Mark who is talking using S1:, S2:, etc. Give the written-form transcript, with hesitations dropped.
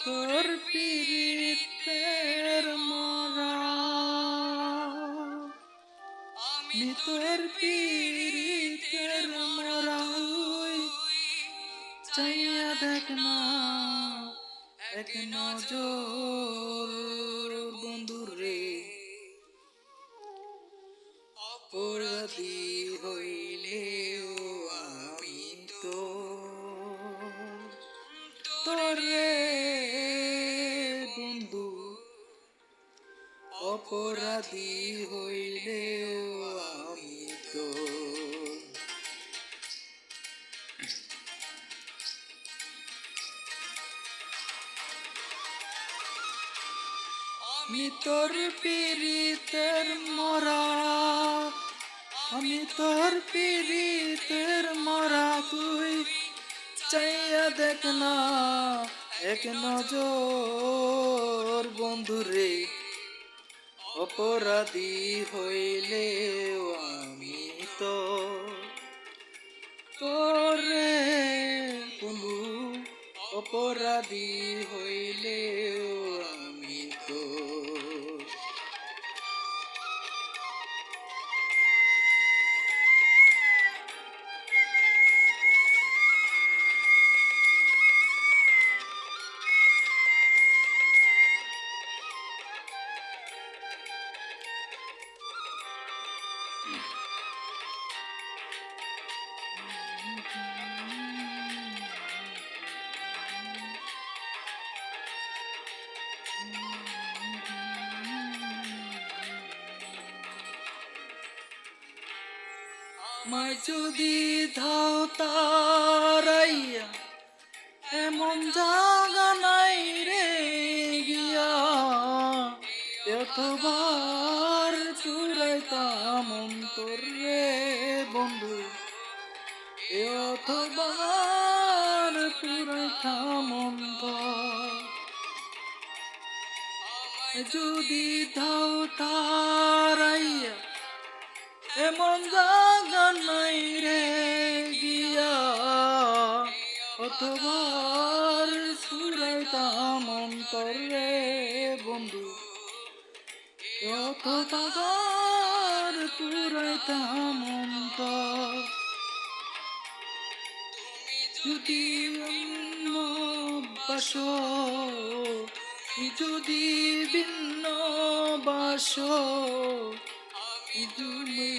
S1: তোর পীড়িতের মরা, আমি তোর পীড়িতের মরা, চাইয়া দেখ না এক নজর বন্ধুরে, অপরাধী হইলেও আমি তো তোরে বন্ধু, অপরাধী হইলেও আমি তো। আমি তোর পীড়িতের মরা, আমি তোর পীড়িতের মরা, তুই চাইয়া দেখ না এক নজর বন্ধুরে, অপরাধী হইলেও আমি তো তোরে বন্ধু, অপরাধী হইলেও আমি তো। আমায় যদি ধাও তারাইয়া, এমন জাগা নাই রে গিয়া, এতবার চুরাইতাম অন্তর রে বন্ধু, এতবার চুরাইতাম অন্তর। যদি ধাও তারাইয়া, এমন জাগা নাই রে গিয়া, অতবার চুরাইতাম অন্তর রে বন্ধু, অতবার চুরাইতাম অন্তর। যদি অন্য বাসো, যদি ভিন্ন বাসো, তুমি